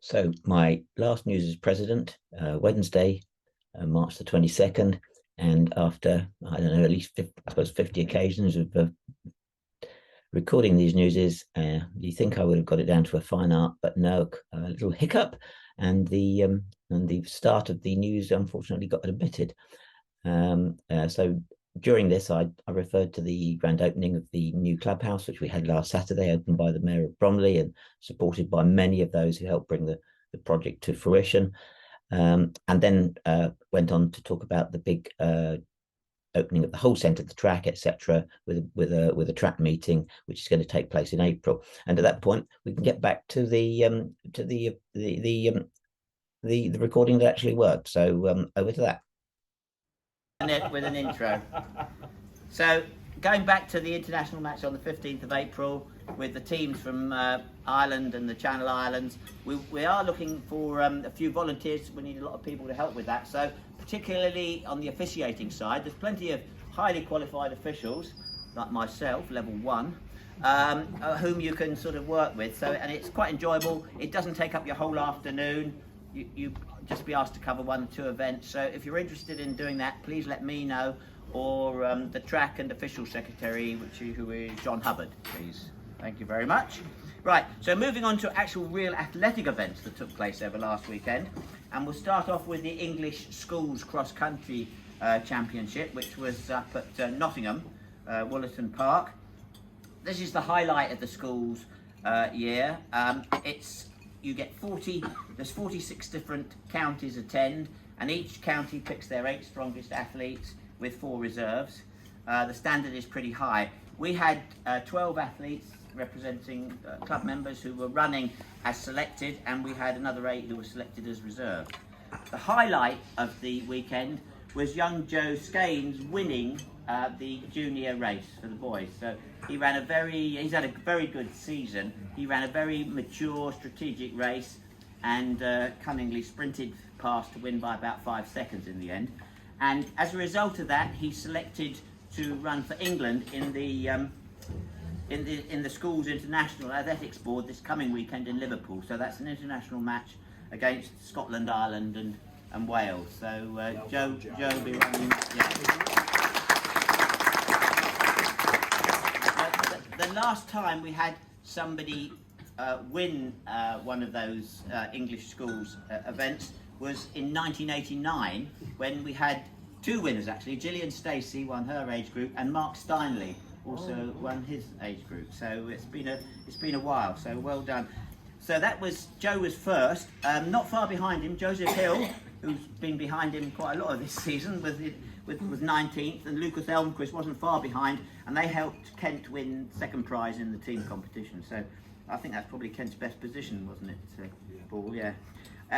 So my last news as president, Wednesday, March the 22nd, and after, I don't know, at least 50, I suppose 50 occasions of recording these newses, you think I would have got it down to a fine art, but no, a little hiccup, and the start of the news unfortunately got omitted. So during this, I referred to the grand opening of the new clubhouse, which we had last Saturday, opened by the Mayor of Bromley and supported by many of those who helped bring the project to fruition. And then went on to talk about the big opening of the whole centre, the track, etc., with a track meeting, which is going to take place in April. And at that point, we can get back to the recording that actually worked. So over to that. With an intro. So going back to the international match on the 15th of April with the teams from Ireland and the Channel Islands, we are looking for a few volunteers. We need a lot of people to help with that. So particularly on the officiating side, there's plenty of highly qualified officials like myself, level 1, whom you can sort of work with. So, and it's quite enjoyable. It doesn't take up your whole afternoon. You just be asked to cover 1 or 2 events. So if you're interested in doing that, please let me know, or the track and official secretary, who is John Hubbard, please. Thank you very much. Right, so moving on to actual real athletic events that took place over last weekend, and we'll start off with the English Schools Cross Country Championship, which was up at Nottingham, Woollerton Park. This is the highlight of the schools year. You get there's 46 different counties attend, and each county picks their 8 strongest athletes with 4 reserves. The standard is pretty high. We had 12 athletes representing club members who were running as selected, and we had another 8 who were selected as reserve. The highlight of the weekend was young Joe Scaines winning the junior race for the boys. So he's had a very good season. He ran a very mature, strategic race, and cunningly sprinted past to win by about 5 seconds in the end. And as a result of that, he's selected to run for England in the Schools International Athletics Board this coming weekend in Liverpool. So that's an international match against Scotland, Ireland, and Wales. So Joe will be running. Yeah. The last time we had somebody win one of those English schools events was in 1989, when we had 2 winners actually. Gillian Stacey won her age group, and Mark Steinley also won his age group. So it's been a while. So well done. So Joe was first. Not far behind him, Joseph Hill, who's been behind him quite a lot of this season, was 19th, and Lucas Elmquist wasn't far behind, and they helped Kent win 2nd prize in the team competition. So I think that's probably Kent's best position, wasn't it, Paul? Yeah.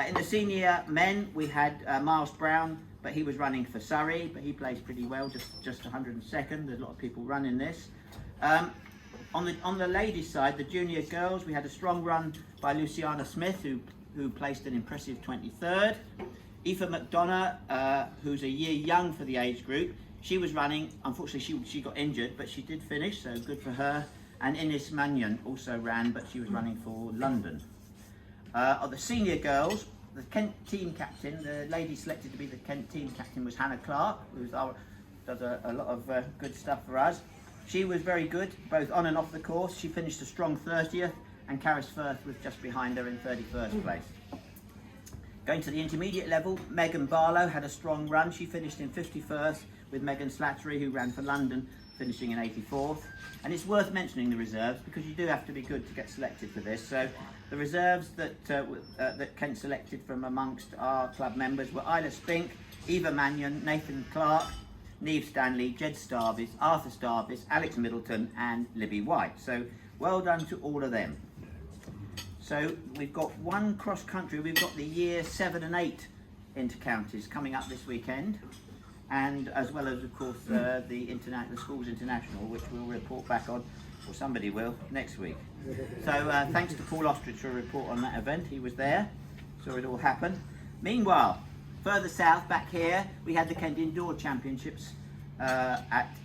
In the senior men, we had Miles Brown, but he was running for Surrey, but he placed pretty well, just 102nd. There's a lot of people running this. On the ladies' side, the junior girls, we had a strong run by Luciana Smith, who placed an impressive 23rd. Aoife McDonough, who's a year young for the age group, she was running. Unfortunately, she got injured, but she did finish, so good for her. And Ines Mannion also ran, but she was running for London. Of the senior girls, the Kent team captain, the lady selected to be the Kent team captain was Hannah Clark, who does a lot of good stuff for us. She was very good, both on and off the course. She finished a strong 30th, and Caris Firth was just behind her in 31st place. Going to the intermediate level, Megan Barlow had a strong run. She finished in 51st, with Megan Slattery, who ran for London, finishing in 84th. And it's worth mentioning the reserves, because you do have to be good to get selected for this. So the reserves that Kent selected from amongst our club members were Isla Spink, Eva Mannion, Nathan Clark, Neve Stanley, Jed Starvis, Arthur Starvis, Alex Middleton, and Libby White. So well done to all of them. So we've got 1 cross country. We've got the year 7 and 8 inter-counties coming up this weekend, and as well as, of course, the Schools International, which we'll report back on, or somebody will, next week. So thanks to Paul Ostrich for a report on that event. He was there, saw it all happen. Meanwhile, further south, back here, we had the Kent Indoor Championships at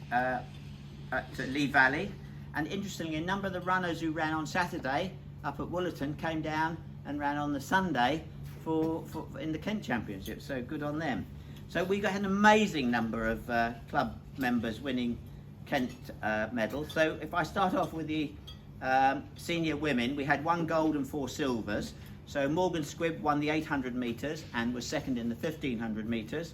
Lee Valley. And interestingly, a number of the runners who ran on Saturday up at Woollerton came down and ran on the Sunday for in the Kent Championship. So good on them. So we had an amazing number of club members winning Kent medals. So if I start off with the senior women, we had 1 gold and 4 silvers. So Morgan Squibb won the 800 metres and was second in the 1500 metres.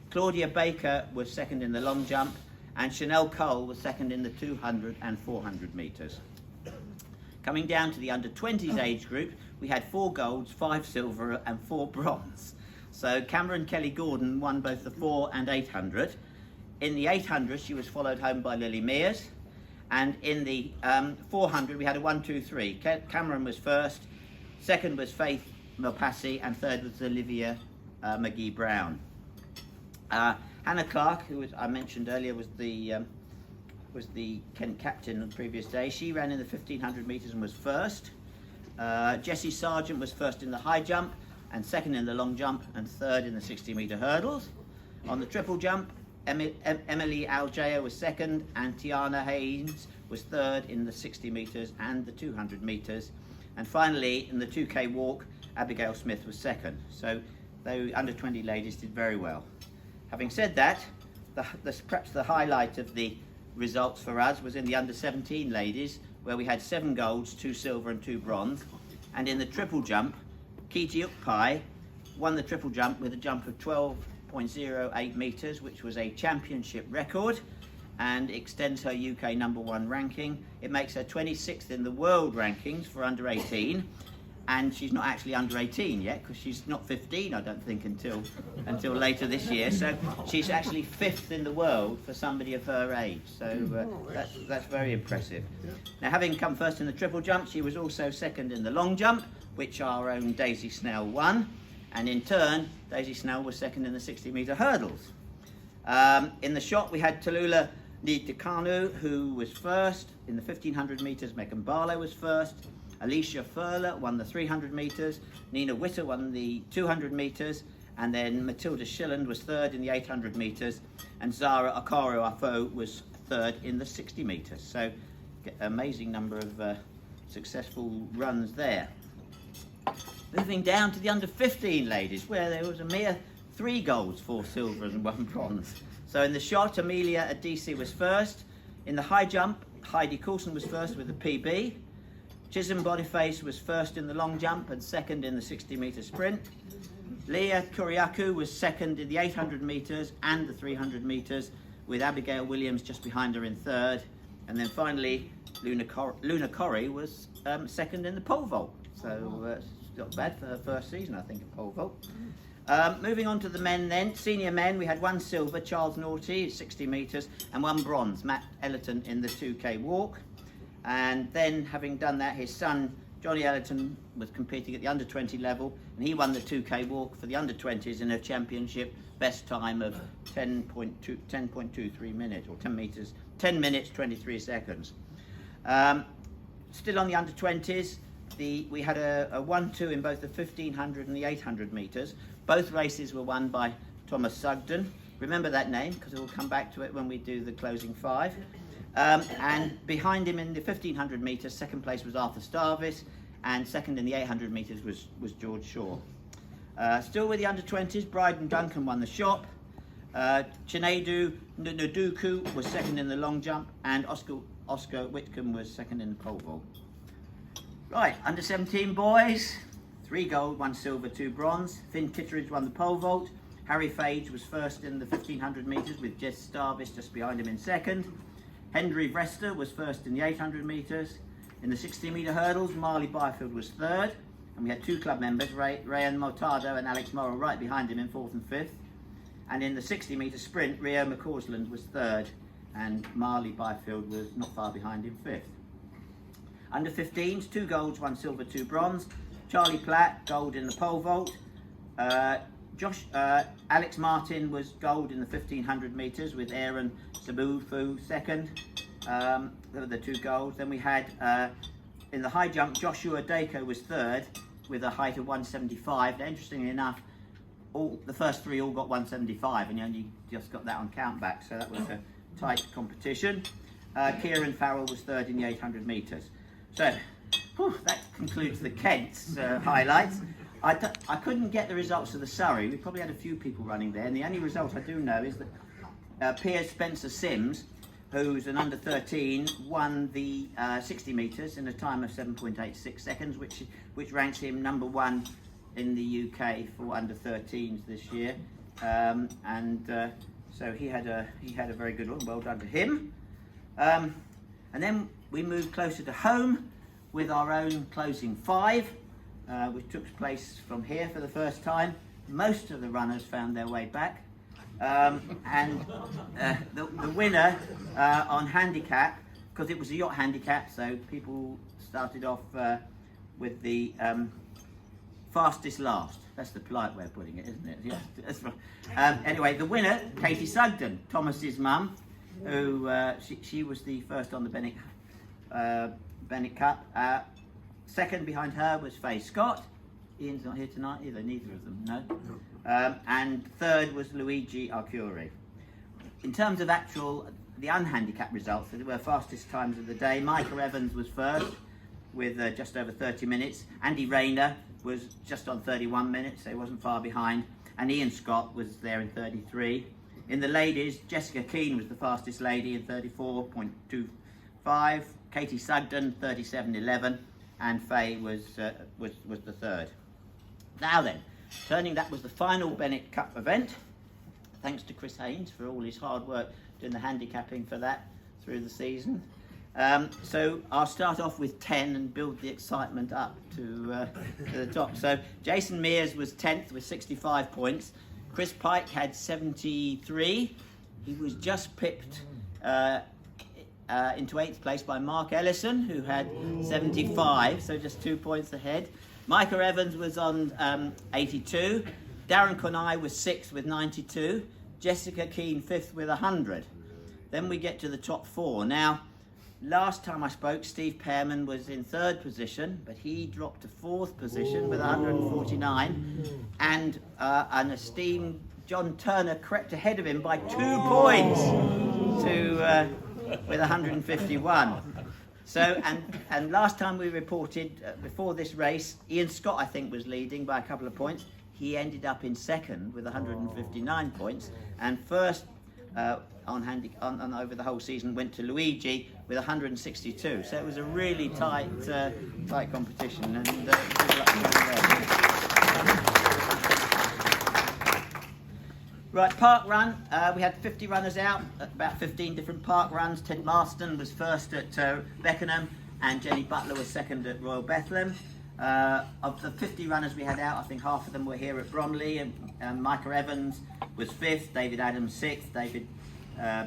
Claudia Baker was second in the long jump, and Chanel Cole was second in the 200 and 400 metres. Coming down to the under-20s age group, we had 4 golds, 5 silver and 4 bronze. So Cameron Kelly-Gordon won both the 4 and 800. In the 800, she was followed home by Lily Mears. And in the 400, we had a 1-2-3. Cameron was first, second was Faith Milpassi, and third was Olivia McGee-Brown. Hannah Clark, who I mentioned earlier, was the Kent captain on the previous day. She ran in the 1500 metres and was first. Jessie Sargent was first in the high jump, and second in the long jump, and third in the 60-metre hurdles. On the triple jump, Emily Aljaya was second, and Tiana Haynes was third in the 60 metres and the 200 metres. And finally, in the 2K walk, Abigail Smith was second. So the under-20 ladies did very well. Having said that, perhaps the highlight of the results for us was in the under-17 ladies, where we had 7 golds, 2 silver and 2 bronze. And in the triple jump, Kiti Ukpai won the triple jump with a jump of 12.08 metres, which was a championship record and extends her UK #1 ranking. It makes her 26th in the world rankings for under 18. And she's not actually under 18 yet, because she's not 15, I don't think, until later this year. So she's actually 5th in the world for somebody of her age. So that's very impressive. Now, having come first in the triple jump, she was also second in the long jump, which our own Daisy Snell won. And in turn, Daisy Snell was second in the 60-metre hurdles. In the shot, we had Tallulah Ndikanu, who was first. In the 1500 metres, Megan Barlow was first. Alicia Furler won the 300 metres, Nina Witter won the 200 metres, and then Matilda Schilland was third in the 800 metres, and Zara Okaro Afo was third in the 60 metres. So, amazing number of successful runs there. Moving down to the under-15 ladies, where there was a mere 3 golds, 4 silvers and 1 bronze. So in the shot, Amelia Adisi was first. In the high jump, Heidi Coulson was first with a PB. Chisholm Boniface was first in the long jump and second in the 60-metre sprint. Leah Kuriaku was second in the 800 metres and the 300 metres, with Abigail Williams just behind her in third. And then finally, Luna Corrie was second in the pole vault. So it's not bad for her first season, I think, at pole vault. Moving on to the men then. Senior men, we had 1 silver, Charles Naughty, 60 metres, and 1 bronze, Matt Ellerton, in the 2K walk. And then, having done that, his son, Johnny Ellerton, was competing at the under-20 level, and he won the 2K walk for the under-20s in a championship best time of 10.23 minutes, or 10 minutes, 23 seconds. Still on the under-20s, we had a 1-2 in both the 1500 and the 800 metres. Both races were won by Thomas Sugden. Remember that name, because we'll come back to it when we do the closing 5. And behind him in the 1500 metres, second place was Arthur Starvis, and second in the 800 metres was George Shaw. Still with the under-20s, Bryden Duncan won the shot. Chinedu Nduku was second in the long jump, and Oscar Whitcomb was second in the pole vault. Right, under-17 boys, 3 gold, 1 silver, 2 bronze. Finn Kitteridge won the pole vault. Harry Fage was first in the 1500 metres, with Jess Starvis just behind him in second. Hendry Vrester was first in the 800 metres. In the 60-metre hurdles, Marley Byfield was third. And we had 2 club members, Rayan Motado and Alex Morrow, right behind him in 4th and 5th. And in the 60-metre sprint, Rio McCausland was third. And Marley Byfield was not far behind him, 5th. Under 15s, 2 golds, 1 silver, 2 bronze. Charlie Platt, gold in the pole vault. Alex Martin was gold in the 1500 metres, with Aaron Sabufu second. There were the 2 golds. Then we had, in the high jump, Joshua Dako was third with a height of 175. Now, interestingly enough, the first 3 all got 175, and you only just got that on countback, so that was a tight competition. Kieran Farrell was third in the 800 metres. So, that concludes the Kent's highlights. I couldn't get the results of the Surrey. We probably had a few people running there, and the only result I do know is that Piers Spencer Sims, who's an under 13, won the 60 metres in a time of 7.86 seconds, which ranks him number 1 in the UK for under 13s this year. So he had a very good one. Well done to him. And then we moved closer to home with our own closing 5, which took place from here for the first time. Most of the runners found their way back. And the winner on handicap, because it was a yacht handicap, so people started off with the fastest last. That's the polite way of putting it, isn't it? Yeah, that's right. Anyway, the winner, Katie Sugden, Thomas's mum, who she was the first on the Bennett Cup. Second behind her was Faye Scott. Ian's not here tonight either, neither of them, no. And third was Luigi Arcuri. In terms of the unhandicapped results, there were fastest times of the day. Micah Evans was first with just over 30 minutes. Andy Rayner was just on 31 minutes, so he wasn't far behind. And Ian Scott was there in 33. In the ladies, Jessica Keane was the fastest lady in 34.25. Katie Sugden, 37.11. And Faye was the third. Now then, that was the final Bennett Cup event. Thanks to Chris Haynes for all his hard work doing the handicapping for that through the season. So I'll start off with 10 and build the excitement up to the top. So Jason Mears was 10th with 65 points. Chris Pike had 73. He was just pipped into 8th place by Mark Ellison, who had 75, so just 2 points ahead. Micah Evans was on 82. Darren Conai was 6th with 92. Jessica Keane 5th with 100. Then we get to the top 4. Now, last time I spoke, Steve Pearman was in 3rd position, but he dropped to 4th position with 149. And an esteemed John Turner crept ahead of him by 2 points with 151. So, and last time we reported, before this race, Ian Scott, I think, was leading by a couple of points. He ended up in 2nd with 159 points, and first on over the whole season went to Luigi with 162. So it was a really tight competition, and good luck to him there. Right, park run. We had 50 runners out, about 15 different park runs. Ted Marston was first at Beckenham, and Jenny Butler was second at Royal Bethlehem. Of the 50 runners we had out, I think half of them were here at Bromley, and Micah Evans was 5th, David Adams 6th,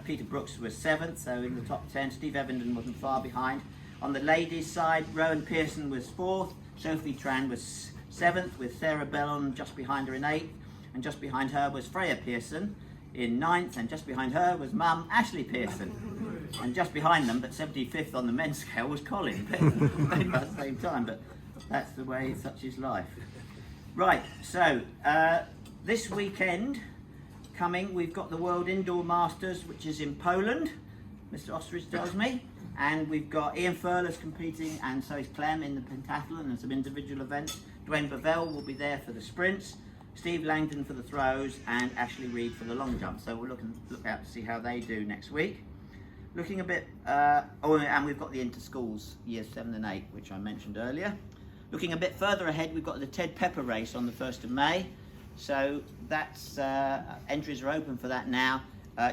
Peter Brooks was 7th, so in the top 10. Steve Evenden wasn't far behind. On the ladies' side, Rowan Pearson was 4th, Sophie Tran was 7th, with Sarah Bellon just behind her in 8th, and just behind her was Freya Pearson in 9th, and just behind her was mum Ashley Pearson. And just behind them, but 75th on the men's scale, was Colin. They were at the same time, but that's the way, such is life. Right, so this weekend coming, we've got the World Indoor Masters, which is in Poland, Mr. Ostrich tells me, and we've got Ian Furless competing, and so is Clem in the pentathlon and some individual events. Dwayne Bavell will be there for the sprints, Steve Langdon for the throws, and Ashley Reed for the long jump. So we'll look out to see how they do next week. Looking a bit, and we've got the inter-schools, years 7 and 8, which I mentioned earlier. Looking a bit further ahead, we've got the Ted Pepper race on the 1st of May. So that's, entries are open for that now.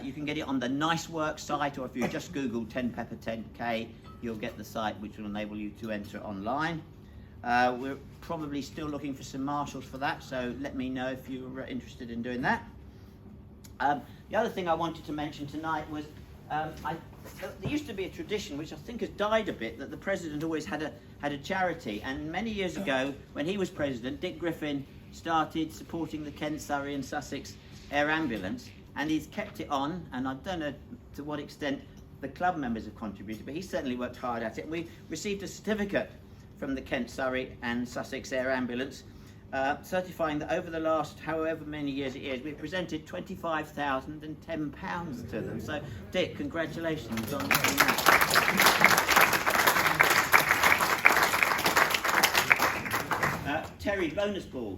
You can get it on the Nice Work site, or if you just Google 10 Pepper 10K, you'll get the site which will enable you to enter online. We're probably still looking for some marshals for that, so let me know if you're interested in doing that. The other thing I wanted to mention tonight was, there used to be a tradition, which I think has died a bit, that the president always had a charity. And many years ago, when he was president, Dick Griffin started supporting the Kent, Surrey and Sussex Air Ambulance, and he's kept it on, and I don't know to what extent the club members have contributed, but he certainly worked hard at it. And we received a certificate from the Kent, Surrey and Sussex Air Ambulance certifying that over the last however many years it is, we've presented £25,010 to them. So Dick, congratulations on that. Terry, bonus ball.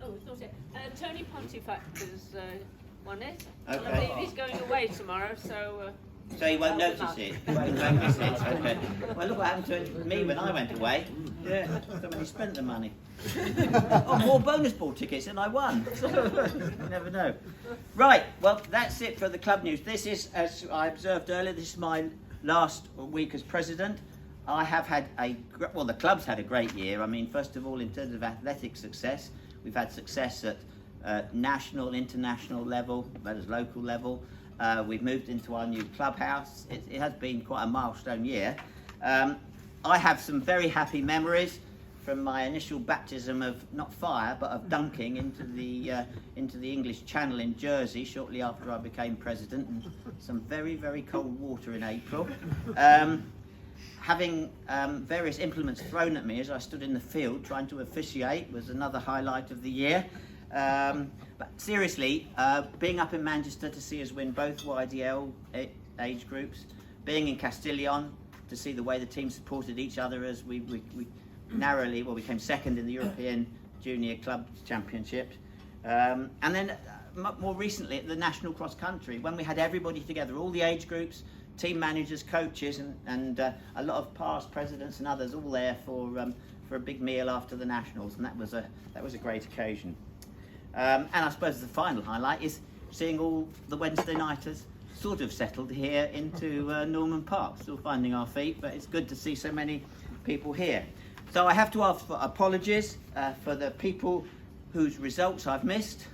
It's not it. Tony Pontifactor's won it. Okay. I believe he's going away tomorrow, so. So you won't notice it. You won't notice it. Okay. Well, look what happened to me when I went away. Yeah, somebody spent the money. Oh, more bonus ball tickets than I won. You never know. Right. Well, that's it for the club news. This is, as I observed earlier, this is my last week as president. I have had the club's had a great year. I mean, first of all, in terms of athletic success, we've had success at national, international level, as well as local level. We've moved into our new clubhouse. It has been quite a milestone year. I have some very happy memories from my initial baptism of not fire but of dunking into the English Channel in Jersey shortly after I became president, and some very, very cold water in April. Having various implements thrown at me as I stood in the field trying to officiate was another highlight of the year. But seriously, being up in Manchester to see us win both YDL age groups, being in Castellón to see the way the team supported each other as we narrowly, well, we came second in the European Junior Club Championship, and then more recently at the National Cross Country, when we had everybody together, all the age groups, team managers, coaches, and a lot of past presidents and others all there for a big meal after the Nationals, and that was a great occasion. And I suppose the final highlight is seeing all the Wednesday nighters sort of settled here into Norman Park. Still finding our feet, but it's good to see so many people here. So I have to ask for apologies for the people whose results I've missed,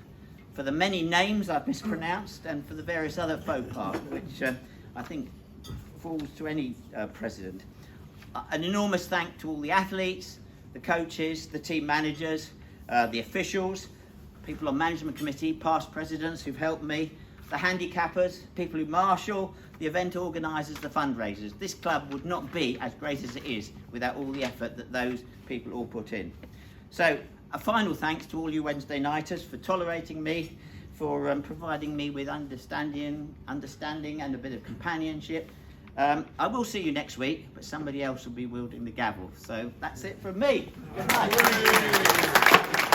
for the many names I've mispronounced, and for the various other faux pas, which I think falls to any president. An enormous thank to all the athletes, the coaches, the team managers, the officials, people on management committee, past presidents who've helped me, the handicappers, people who marshal, the event organisers, the fundraisers. This club would not be as great as it is without all the effort that those people all put in. So a final thanks to all you Wednesday nighters for tolerating me, for providing me with understanding and a bit of companionship. I will see you next week, but somebody else will be wielding the gavel. So that's it from me. Good night.